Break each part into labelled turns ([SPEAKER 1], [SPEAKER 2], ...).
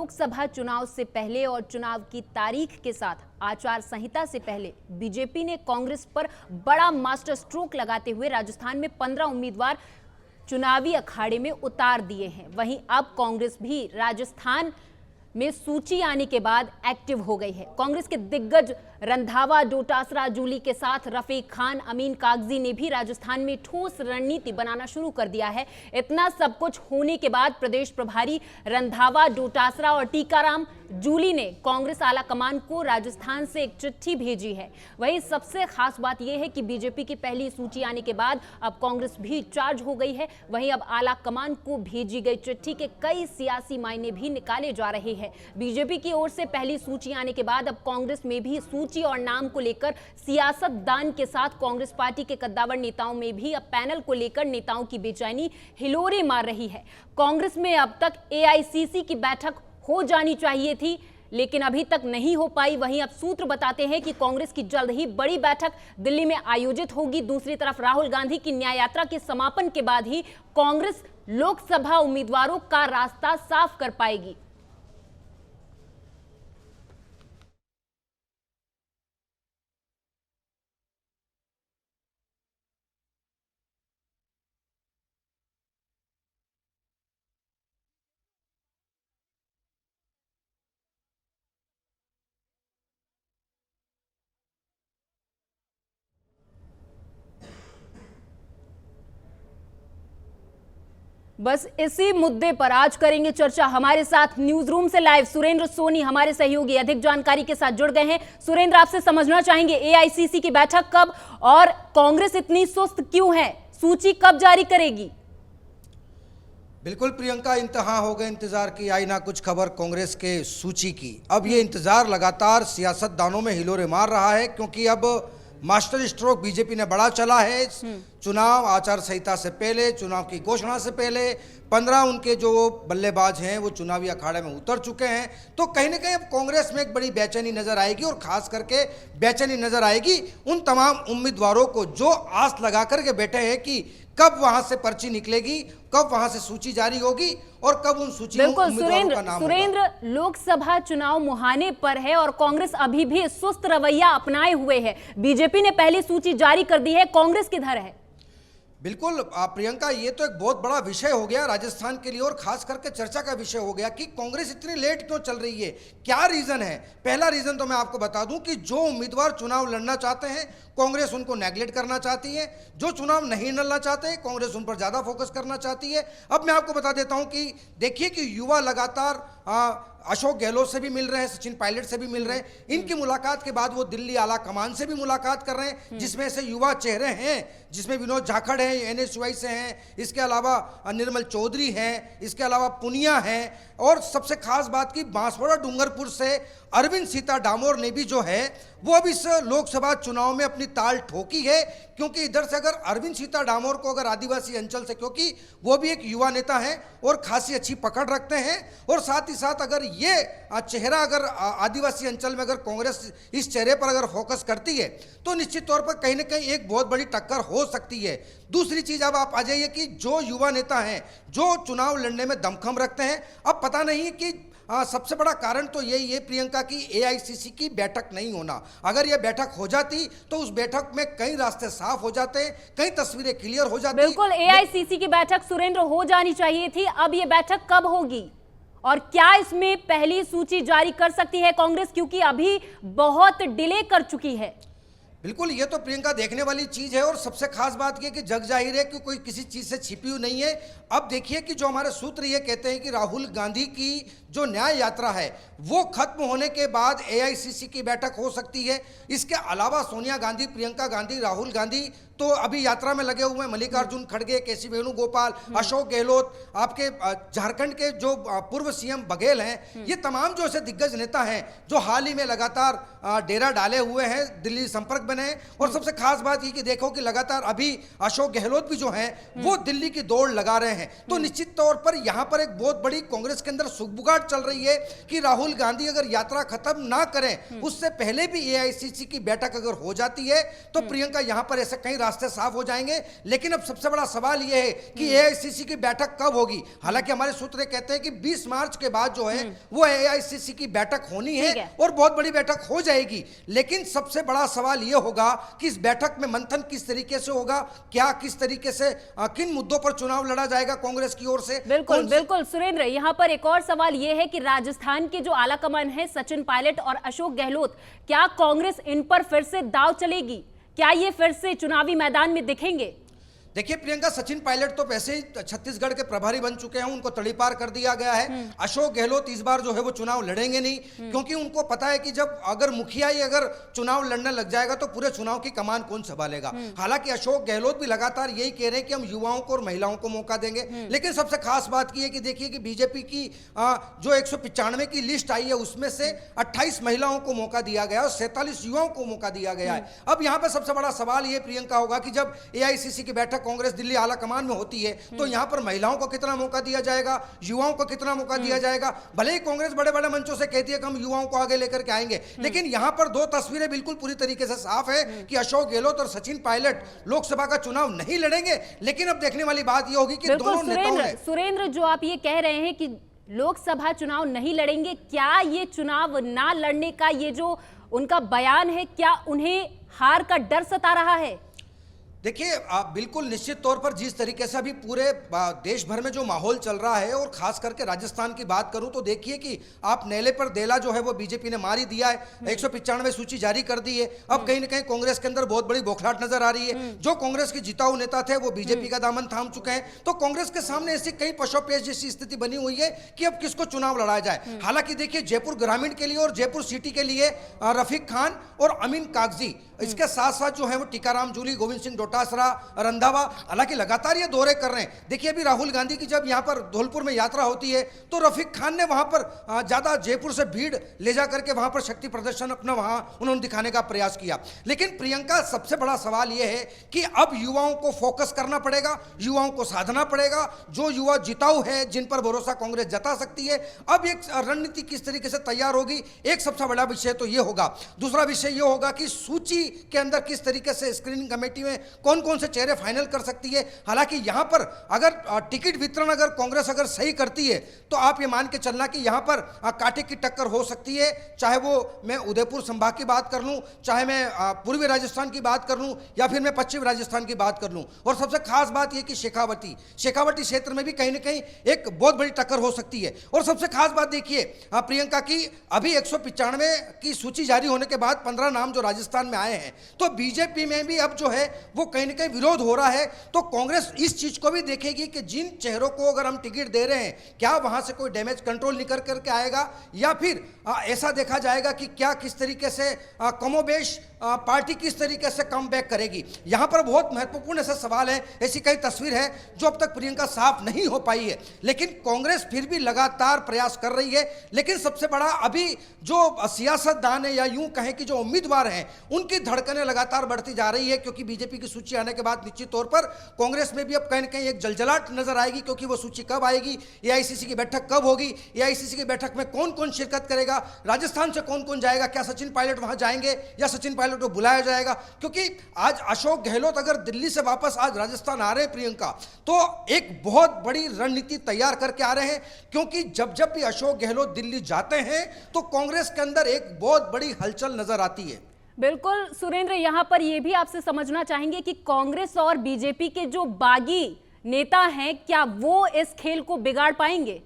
[SPEAKER 1] लोकसभा चुनाव से पहले और चुनाव की तारीख के साथ आचार संहिता से पहले बीजेपी ने कांग्रेस पर बड़ा मास्टर स्ट्रोक लगाते हुए राजस्थान में 15 उम्मीदवार चुनावी अखाड़े में उतार दिए हैं। वहीं अब कांग्रेस भी राजस्थान में सूची आने के बाद एक्टिव हो गई है। कांग्रेस के दिग्गज रंधावा, डोटासरा, जूली के साथ रफीक खान, अमीन कागजी ने भी राजस्थान में ठोस रणनीति बनाना शुरू कर दिया है। इतना सब कुछ होने के बाद प्रदेश प्रभारी रंधावा, डोटासरा और टीकाराम जूली ने कांग्रेस आला कमान को राजस्थान से एक चिट्ठी भेजी है। वहीं सबसे खास बात यह है कि बीजेपी की पहली सूची आने के बाद अब कांग्रेस भी चार्ज हो गई है। वहीं अब आला कमान को भेजी गई चिट्ठी के कई सियासी मायने भी निकाले जा रहे हैं। बीजेपी की ओर से पहली सूची आने के बाद अब कांग्रेस में भी सूची और नाम को लेकर सियासतदान के साथ कांग्रेस पार्टी के कद्दावर नेताओं में भी अब पैनल को लेकर नेताओं की बेचैनी हिलोरे मार रही है। कांग्रेस में अब तक एआईसीसी की बैठक हो जानी चाहिए थी, लेकिन अभी तक नहीं हो पाई। वहीं अब सूत्र बताते हैं कि कांग्रेस की जल्द ही बड़ी बैठक दिल्ली में आयोजित होगी। दूसरी तरफ राहुल गांधी की न्याय यात्रा के समापन के बाद ही कांग्रेस लोकसभा उम्मीदवारों का रास्ता साफ कर पाएगी। बस इसी मुद्दे पर आज करेंगे चर्चा। हमारे साथ न्यूज रूम से लाइव सुरेंद्र सोनी हमारे सहयोगी अधिक जानकारी के साथ जुड़ गए हैं। सुरेंद्र, आपसे समझना चाहेंगे एआईसीसी की बैठक कब और कांग्रेस इतनी सुस्त क्यों है? सूची कब जारी करेगी?
[SPEAKER 2] बिल्कुल प्रियंका, इंतहा हो गए इंतजार की। आई ना कुछ खबर कांग्रेस के सूची की। अब ये इंतजार लगातार सियासतदानों में हिलोरे मार रहा है, क्योंकि अब मास्टर स्ट्रोक बीजेपी ने बड़ा चला है। चुनाव आचार संहिता से पहले, चुनाव की घोषणा से पहले 15 उनके जो बल्लेबाज हैं वो चुनावी अखाड़े में उतर चुके हैं। तो कहीं ना कहीं अब कांग्रेस में एक बड़ी बेचैनी नजर आएगी, और खास करके बेचैनी नजर आएगी उन तमाम उम्मीदवारों को जो आस लगा करके बैठे हैं कि कब वहां से पर्ची निकलेगी, कब वहां से सूची जारी होगी और कब उन सूची में उम्मीदवारों का नाम होगा।
[SPEAKER 1] सुरेंद्र, लोकसभा चुनाव मुहाने पर है और कांग्रेस अभी भी सुस्त रवैया अपनाए हुए है। बीजेपी ने पहली सूची जारी कर दी है, कांग्रेस किधर है?
[SPEAKER 2] बिल्कुल प्रियंका, ये तो एक बहुत बड़ा विषय हो गया राजस्थान के लिए, और खास करके चर्चा का विषय हो गया कि कांग्रेस इतनी लेट क्यों चल रही है, क्या रीजन है। पहला रीजन तो मैं आपको बता दूं कि जो उम्मीदवार चुनाव लड़ना चाहते हैं कांग्रेस उनको नेगलेक्ट करना चाहती है, जो चुनाव नहीं लड़ना चाहते हैं कांग्रेस उन पर ज्यादा फोकस करना चाहती है। अब मैं आपको बता देता हूं कि देखिए कि युवा लगातार अशोक गहलोत से भी मिल रहे हैं, सचिन पायलट से भी मिल रहे हैं। इनकी मुलाकात के बाद वो दिल्ली आला कमान से भी मुलाकात कर रहे हैं, जिसमें से युवा चेहरे हैं, जिसमें विनोद जाखड़ हैं, एनएसयूआई से हैं, इसके अलावा निर्मल चौधरी हैं, इसके अलावा पुनिया हैं, और सबसे खास बात की बांसवाड़ा डूंगरपुर से अरविंद सीता डामोर ने भी जो है वो अब इस लोकसभा चुनाव में अपनी ताल ठोकी है। क्योंकि इधर से अगर अरविंद सीता डामोर को अगर आदिवासी अंचल से, क्योंकि वो भी एक युवा नेता हैं और खासी अच्छी पकड़ रखते हैं, और साथ ही साथ अगर ये चेहरा अगर आदिवासी अंचल में अगर कांग्रेस इस चेहरे पर अगर फोकस करती है तो निश्चित तौर पर कहीं ना कहीं एक बहुत बड़ी टक्कर हो सकती है। दूसरी चीज, अब आप आ जाइए कि जो युवा नेता हैं जो चुनाव लड़ने में दमखम रखते हैं, अब पता नहीं कि सबसे बड़ा कारण तो यही है प्रियंका की एआईसीसी की बैठक नहीं होना। अगर यह बैठक हो जाती तो उस बैठक में कई रास्ते साफ हो जाते, कई तस्वीरें क्लियर हो जाती।
[SPEAKER 1] बिल्कुल, एआईसीसी की बैठक सुरेंद्र हो जानी चाहिए थी। अब यह बैठक कब होगी और क्या इसमें पहली सूची जारी कर सकती है कांग्रेस, क्योंकि अभी बहुत डिले कर चुकी है?
[SPEAKER 2] बिल्कुल, ये तो प्रियंका देखने वाली चीज है, और सबसे खास बात यह कि जग जाहिर है कि कोई किसी चीज से छिपी हुई नहीं है। अब देखिए कि जो हमारे सूत्र ये कहते हैं कि राहुल गांधी की जो न्याय यात्रा है वो खत्म होने के बाद एआईसीसी की बैठक हो सकती है। इसके अलावा सोनिया गांधी, प्रियंका गांधी, राहुल गांधी तो अभी यात्रा में लगे हुए हैं, मल्लिकार्जुन खड़गे, केसी वेणुगोपाल, अशोक गहलोत, आपके झारखंड के जो पूर्व सीएम बघेल हैं, ये तमाम जो ऐसे दिग्गज नेता हैं जो हाल ही में लगातार डेरा डाले हुए हैं, दिल्ली संपर्क बने हैं। और सबसे खास बात ये कि देखो कि लगातार अभी अशोक गहलोत भी जो हैं वो दिल्ली की दौड़ लगा रहे हैं। तो निश्चित तौर पर यहां पर एक बहुत बड़ी कांग्रेस के अंदर सुगबुगाहट चल रही है कि राहुल गांधी अगर यात्रा खत्म ना करें उससे पहले भी एआईसीसी की बैठक अगर हो जाती है तो प्रियंका यहां पर ऐसे कई रास्ते साफ हो जाएंगे। लेकिन अब सबसे बड़ा सवाल यह है कि एआईसीसी की बैठक कब होगी। हालांकि हमारे सूत्र कहते हैं कि 20 मार्च के बाद जो है वो एआईसीसी की बैठक होनी है और बहुत बड़ी बैठक हो जाएगी। लेकिन सबसे बड़ा सवाल यह होगा कि इस बैठक में मंथन किस तरीके से होगा, क्या किस तरीके से किन मुद्दों पर चुनाव लड़ा जाएगा कांग्रेस की ओर से।
[SPEAKER 1] बिल्कुल बिल्कुल सुरेंद्र, यहाँ पर एक और सवाल यह है कि राजस्थान के जो आलाकमान है सचिन पायलट और अशोक गहलोत, क्या कांग्रेस इन पर फिर से दांव चलेगी? क्या ये फिर से चुनावी मैदान में दिखेंगे?
[SPEAKER 2] देखिए प्रियंका, सचिन पायलट तो वैसे ही छत्तीसगढ़ के प्रभारी बन चुके हैं, उनको तड़ीपार कर दिया गया है। अशोक गहलोत इस बार जो है वो चुनाव लड़ेंगे नहीं, क्योंकि उनको पता है कि जब अगर मुखिया ही अगर चुनाव लड़ने लग जाएगा तो पूरे चुनाव की कमान कौन संभालेगा। हालांकि अशोक गहलोत भी लगातार यही कह रहे हैं कि हम युवाओं को और महिलाओं को मौका देंगे। लेकिन सबसे खास बात यह है कि देखिए कि बीजेपी की जो 195 की लिस्ट आई है उसमें से 28 महिलाओं को मौका दिया गया और 47 युवाओं को मौका दिया गया है। अब यहां पर सबसे बड़ा सवाल यह प्रियंका होगा कि जब एआईसीसी की बैठक कांग्रेस दिल्ली आला कमान में होती है तो यहां पर महिलाओं को कितना मौका दिया जाएगा, युवाओं को कितना मौका दिया जाएगा। भले ही कांग्रेस बड़े बड़े मंचों से कहती है कि हम युवाओं को आगे लेकर के आएंगे, लेकिन यहां पर दो तस्वीरें बिल्कुल पूरी तरीके से साफ है कि अशोक गहलोत और सचिन पायलट लोकसभा का चुनाव नहीं लड़ेंगे। लेकिन अब देखने वाली बात यह होगी कि दोनों नेताओं ने
[SPEAKER 1] सुरेंद्र, जो आप ये कह रहे हैं कि लोकसभा चुनाव नहीं लड़ेंगे, क्या ये चुनाव ना लड़ने का ये जो उनका बयान है, क्या उन्हें हार का डर सता रहा है?
[SPEAKER 2] देखिए बिल्कुल निश्चित तौर पर जिस तरीके से अभी पूरे देश भर में जो माहौल चल रहा है और खास करके राजस्थान की बात करूं तो देखिए कि आप नेले पर देला जो है वो बीजेपी ने मार ही दिया है। 195 सूची जारी कर दी है। अब कहीं ना कहीं कांग्रेस के अंदर बहुत बड़ी बौखलाहट नजर आ रही है। जो कांग्रेस के जिताऊ नेता थे वो बीजेपी का दामन थाम चुके हैं, तो कांग्रेस के सामने ऐसी कई पशोपेश जैसी स्थिति बनी हुई है कि अब किसको चुनाव लड़ाया जाए। हालांकि देखिए जयपुर ग्रामीण के लिए और जयपुर सिटी के लिए रफीक खान और अमीन कागजी, इसके साथ साथ जो है वो टीकाराम जूली, गोविंद सिंह डोटासरा, रंधावा, हालांकि लगातार ये दौरे कर रहे हैं। देखिए अभी राहुल गांधी की जब यहाँ पर धौलपुर में यात्रा होती है तो रफीक खान ने वहां पर ज्यादा जयपुर से भीड़ ले जाकर के वहां पर शक्ति प्रदर्शन अपना वहां उन्होंने दिखाने का प्रयास किया। लेकिन प्रियंका, सबसे बड़ा सवाल यह है कि अब युवाओं को फोकस करना पड़ेगा, युवाओं को साधना पड़ेगा। जो युवा जिताऊ है, जिन पर भरोसा कांग्रेस जता सकती है, अब एक रणनीति किस तरीके से तैयार होगी, एक सबसे बड़ा विषय तो यह होगा। दूसरा विषय यह होगा कि सूची के अंदर किस तरीके से स्क्रीनिंग कमेटी में कौन कौन से चेहरे फाइनल कर सकती है। हालांकि यहां पर अगर टिकट वितरण अगर कांग्रेस अगर सही करती है तो आप ये मान के चलना कि यहां पर कांटे की टक्कर हो सकती है। चाहे वो मैं उदयपुर संभाग की बात कर लूं, चाहे मैं पूर्वी राजस्थान की बात कर लूं, या फिर मैं पश्चिम राजस्थान की बात कर लूं। और सबसे खास बात यह कि शेखावटी क्षेत्र में भी कहीं ना कहीं एक बहुत बड़ी टक्कर हो सकती है। और सबसे खास बात देखिए प्रियंका की अभी 195 की सूची जारी होने के बाद 15 नाम जो राजस्थान में आए हैं, तो बीजेपी में भी अब जो है वो कहीं ना कहीं विरोध हो रहा है। तो कांग्रेस इस चीज को भी देखेगी कि जिन चेहरों को अगर हम टिकट दे रहे हैं, क्या वहां से कोई डैमेज कंट्रोल निकल करके आएगा, या फिर ऐसा देखा जाएगा कि क्या किस तरीके से कमोबेश पार्टी किस तरीके से कम बैक करेगी। यहां पर बहुत महत्वपूर्ण ऐसा सवाल है, ऐसी कई तस्वीर है जो अब तक प्रियंका साफ नहीं हो पाई है। लेकिन कांग्रेस फिर भी लगातार प्रयास कर रही है। लेकिन सबसे बड़ा अभी जो सियासतदान है, या यूं कहें कि जो उम्मीदवार हैं, उनकी धड़कनें लगातार बढ़ती जा रही है, क्योंकि बीजेपी की सूची आने के बाद निश्चित तौर पर कांग्रेस में भी अब कहीं ना कहीं एक जलजलाहट नजर आएगी। क्योंकि वो सूची कब आएगी, एआईसीसी की बैठक कब होगी, एआईसीसी की बैठक में कौन कौन शिरकत करेगा, राजस्थान से कौन कौन जाएगा, क्या सचिन पायलट वहां जाएंगे या सचिन पायलट को बुलाया जाएगा। क्योंकि आज अशोक गहलोत अगर दिल्ली से वापस आज राजस्थान आ रहे हैं प्रियंका, तो एक बहुत बड़ी रणनीति तैयार करके आ रहे हैं। क्योंकि जब जब भी अशोक गहलोत दिल्ली जाते हैं तो कांग्रेस के अंदर एक बहुत बड़ी हलचल नजर आती है।
[SPEAKER 1] बिल्कुल सुरेंद्र, यहां पर यह भी आपसे समझना चाहेंगे कि कांग्रेस और बीजेपी के जो बागी नेता हैं, क्या वो इस खेल को बिगाड़ पाएंगे?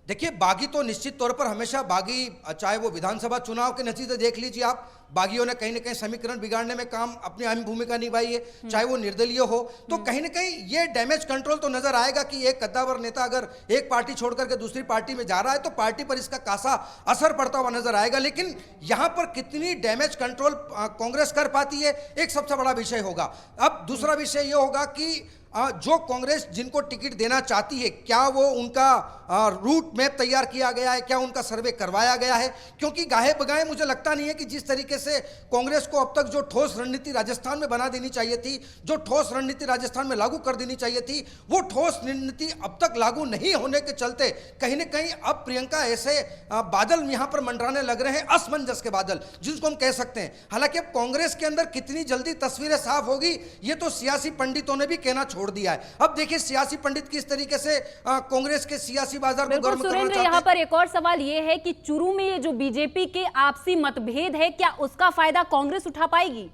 [SPEAKER 2] देखिए बागी तो निश्चित तौर पर हमेशा बागी, चाहे वो विधानसभा चुनाव के नतीजे देख लीजिए आप, बागियों ने कहीं ना कहीं समीकरण बिगाड़ने में काम अपनी अहम भूमिका निभाई है, चाहे वो निर्दलीय हो। तो कहीं ना कहीं ये डैमेज कंट्रोल तो नजर आएगा कि एक कद्दावर नेता अगर एक पार्टी छोड़कर के दूसरी पार्टी में जा रहा है तो पार्टी पर इसका खासा असर पड़ता हुआ नजर आएगा। लेकिन यहां पर कितनी डैमेज कंट्रोल कांग्रेस कर पाती है, एक सबसे बड़ा विषय होगा। अब दूसरा विषय यह होगा कि जो कांग्रेस जिनको टिकट देना चाहती है, क्या वो उनका रूट मैप तैयार किया गया है, क्या उनका सर्वे करवाया गया है? क्योंकि गाहे बगाए मुझे लगता नहीं है कि जिस तरीके से कांग्रेस को अब तक जो ठोस रणनीति राजस्थान में बना देनी चाहिए थी, जो ठोस रणनीति राजस्थान में लागू कर देनी चाहिए थी, वो ठोस रणनीति अब तक लागू नहीं होने के चलते कहीं ना कहीं अब प्रियंका ऐसे बादल यहां पर मंडराने लग रहे हैं, असमंजस के बादल जिसको हम कह सकते हैं। हालांकि अब कांग्रेस के अंदर कितनी जल्दी तस्वीरें साफ होगी ये तो सियासी पंडितों ने भी कहना छोड़ दिया है। अब देखिए सियासी पंडित किस तरीके से कांग्रेस के सियासी बाजार को गर्म करना
[SPEAKER 1] सुरेंद्र,
[SPEAKER 2] चाहते
[SPEAKER 1] यहाँ
[SPEAKER 2] हैं।
[SPEAKER 1] पर एक और सवाल ये है कि चुरू में ये जो बीजेपी के आपसी मतभेद है, क्या उसका फायदा कांग्रेस उठा पाएगी?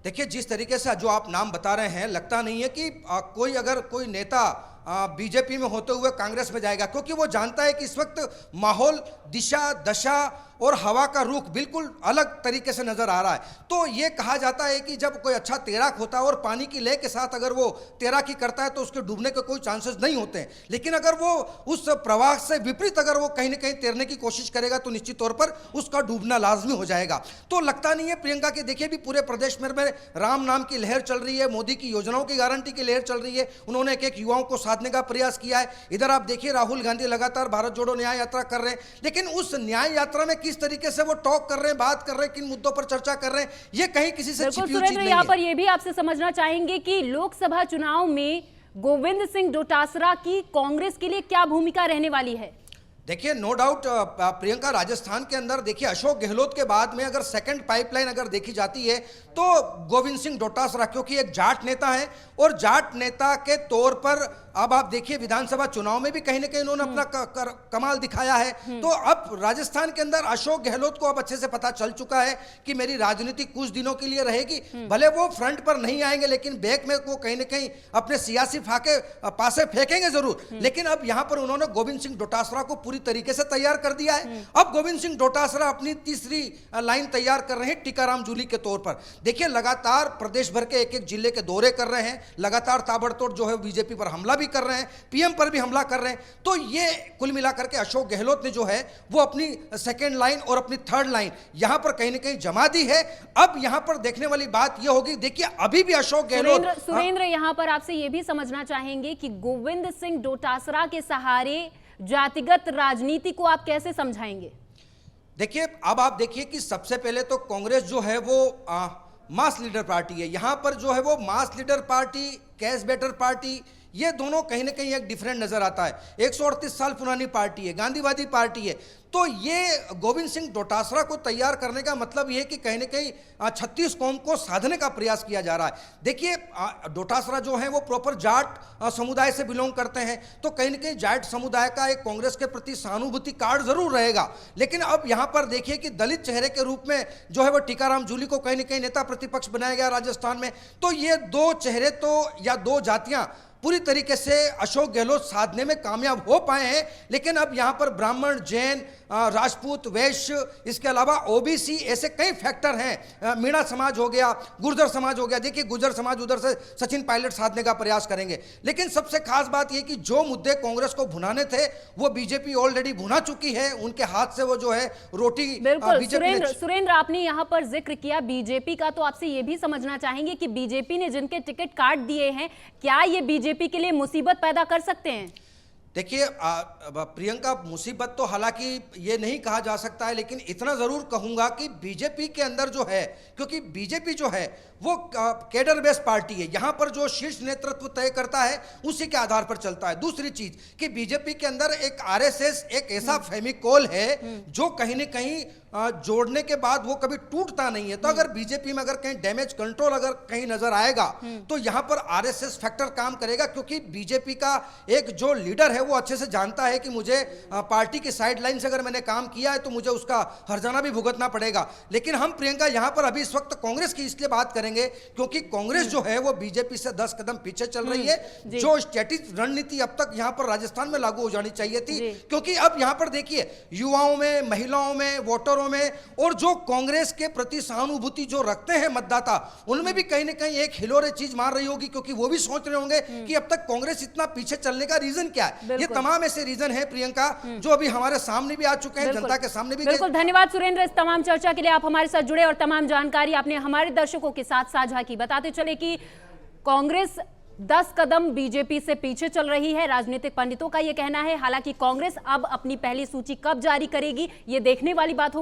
[SPEAKER 2] देखिए जिस तरीके से जो आप नाम बता रहे हैं, लगता नहीं है कि कोई नेता बीजेपी में होते हुए कांग्रेस में जाएगा, क्योंकि वो जानता है कि इस वक्त माहौल, दिशा, दशा और हवा का रुख बिल्कुल अलग तरीके से नजर आ रहा है। तो ये कहा जाता है कि जब कोई अच्छा तैराक होता है और पानी की लय के साथ अगर वो तैराकी करता है तो उसके डूबने के कोई चांसेस नहीं होते हैं, लेकिन अगर वो उस प्रवाह से विपरीत अगर वो कहीं ना कहीं तैरने की कोशिश करेगा तो निश्चित तौर पर उसका डूबना लाजमी हो जाएगा। तो लगता नहीं है प्रियंका के, देखिए भी पूरे प्रदेश में राम नाम की लहर चल रही है, मोदी की योजनाओं की गारंटी की लहर चल रही है, उन्होंने एक युवाओं को साधने का प्रयास किया है। इधर आप देखिए राहुल गांधी लगातार भारत जोड़ो न्याय यात्रा कर रहे हैं, लेकिन उस न्याय यात्रा में किस तरीके से वो टॉक कर रहे हैं, बात कर रहे हैं, किन मुद्दों पर चर्चा कर रहे हैं, ये कहीं किसी से छिपी हुई चीज नहीं है।
[SPEAKER 1] यहाँ पर ये भी आपसे समझना चाहेंगे कि लोकसभा चुनाव में गोविंद सिंह डोटासरा की कांग्रेस के लिए क्या भूमिका रहने वाली है?
[SPEAKER 2] देखिए नो डाउट प्रियंका, राजस्थान के अंदर देखिए अशोक गहलोत के बाद में अगर सेकंड पाइपलाइन अगर देखी जाती है तो गोविंद सिंह डोटासरा, क्योंकि एक जाट नेता है और जाट नेता के तौर पर अब आप देखिए विधानसभा चुनाव में भी कहीं ना कहीं उन्होंने अपना कमाल दिखाया है। तो अब राजस्थान के अंदर अशोक गहलोत को अब अच्छे से पता चल चुका है कि मेरी राजनीति कुछ दिनों के लिए रहेगी, भले वो फ्रंट पर नहीं आएंगे लेकिन बैक में वो कहीं ना कहीं अपने सियासी फाके पासे फेंकेंगे जरूर। लेकिन अब यहां पर उन्होंने गोविंद सिंह डोटासरा को पूरी तरीके से तैयार कर दिया है। अब गोविंद सिंह डोटासरा अपनी तीसरी लाइन तैयार कर रहे हैं टीकाराम जूली के तौर पर। देखिए लगातार प्रदेश भर के एक एक जिले के दौरे कर रहे हैं, लगातार ताबड़तोड़ जो है बीजेपी पर हमला भी कर रहे हैं, पीएम पर भी हमला कर रहे हैं। तो ये कुल मिलाकर के अशोक गहलोत ने जो है वो अपनी सेकेंड लाइन और अपनी थर्ड लाइन यहां पर कहीं ना कहीं जमा दी है। अब यहां पर देखने वाली बात ये होगी, देखिए अभी भी अशोक गहलोत
[SPEAKER 1] सुरेंद्र यहां पर आपसे ये भी समझना चाहेंगे कि गोविंद सिंह डोटासरा के सहारे जातिगत राजनीति को आप कैसे समझाएंगे?
[SPEAKER 2] देखिए अब आप देखिए कि सबसे पहले तो कांग्रेस जो है वो मास लीडर पार्टी है, यहां पर जो है वो मास leader party, cash better party, ये दोनों कहीं ना कहीं एक डिफरेंट नजर आता है। 138 साल पुरानी पार्टी है, गांधीवादी पार्टी है। तो ये गोविंद सिंह डोटासरा को तैयार करने का मतलब ये है कि कहीं ना कहीं 36 कौम को साधने का प्रयास किया जा रहा है। देखिए डोटासरा जो है वो प्रॉपर जाट समुदाय से बिलोंग करते हैं, तो कहीं ना कहीं जाट समुदाय का एक कांग्रेस के प्रति सहानुभूति कार्ड जरूर रहेगा। लेकिन अब यहां पर देखिए कि दलित चेहरे के रूप में जो है वो टीकाराम जूली को कहीं ना कहीं नेता प्रतिपक्ष बनाया गया राजस्थान में। तो ये दो चेहरे तो या दो जातियां पूरी तरीके से अशोक गहलोत साधने में कामयाब हो पाए हैं। लेकिन अब यहां पर ब्राह्मण, जैन, राजपूत, वैश्य, इसके अलावा ओबीसी, ऐसे कई फैक्टर हैं, मीणा समाज हो गया, गुर्जर समाज हो गया। देखिए गुर्जर समाज उधर से सचिन पायलट साधने का प्रयास करेंगे। लेकिन सबसे खास बात यह कि जो मुद्दे कांग्रेस को भुनाने थे वो बीजेपी ऑलरेडी भुना चुकी है, उनके हाथ से वो जो है रोटी
[SPEAKER 1] बिल्कुल। सुरेंद्र आपने यहाँ पर जिक्र किया बीजेपी का, तो आपसे ये भी समझना चाहेंगे कि बीजेपी ने जिनके टिकट काट दिए हैं, क्या ये बीजेपी के लिए मुसीबत पैदा कर सकते हैं?
[SPEAKER 2] देखिए प्रियंका, मुसीबत तो हालांकि ये नहीं कहा जा सकता है, लेकिन इतना जरूर कहूंगा कि बीजेपी के अंदर जो है, क्योंकि बीजेपी जो है वो कैडर बेस्ड पार्टी है, यहां पर जो शीर्ष नेतृत्व तय करता है उसी के आधार पर चलता है। दूसरी चीज कि बीजेपी के अंदर एक आरएसएस एक ऐसा फेविकोल है जो कहीं ना कहीं जोड़ने के बाद वो कभी टूटता नहीं है। तो अगर बीजेपी में अगर कहीं डैमेज कंट्रोल अगर कहीं नजर आएगा तो यहां पर आरएसएस फैक्टर काम करेगा, क्योंकि बीजेपी का एक जो लीडर है वो अच्छे से जानता है कि मुझे पार्टी की साइडलाइन से अगर मैंने काम किया है तो मुझे उसका हर्जाना भी भुगतना पड़ेगा। लेकिन हम प्रियंका यहां पर अभी इस वक्त कांग्रेस की इसलिए बात करेंगे क्योंकि कांग्रेस जो है वो बीजेपी से 10 कदम पीछे चल रही है। जो स्ट्रेटेजिक रणनीति अब तक यहां पर राजस्थान में लागू हो जानी चाहिए थी, क्योंकि अब यहां पर देखिए युवाओं में, महिलाओं में, वोटरों में और जो कांग्रेस के प्रति सहानुभूति जो रखते हैं मतदाता, उनमें भी कहीं ना कहीं एक हिलोरे चीज मार रही होगी, क्योंकि वो भी सोच रहे होंगे कि अब तक कांग्रेस इतना पीछे चलने का रीजन क्या है। ये तमाम ऐसे रीजन है प्रियंका जो अभी हमारे सामने भी आ चुके हैं, जनता के सामने भी।
[SPEAKER 1] बिल्कुल, धन्यवाद सुरेंद्र इस तमाम चर्चा के लिए। आप हमारे साथ जुड़े और तमाम जानकारी आपने हमारे दर्शकों के साथ साझा की। बताते चले कि कांग्रेस 10 कदम बीजेपी से पीछे चल रही है, राजनीतिक पंडितों का यह कहना है। हालांकि कांग्रेस अब अपनी पहली सूची कब जारी करेगी, ये देखने वाली बात होगी।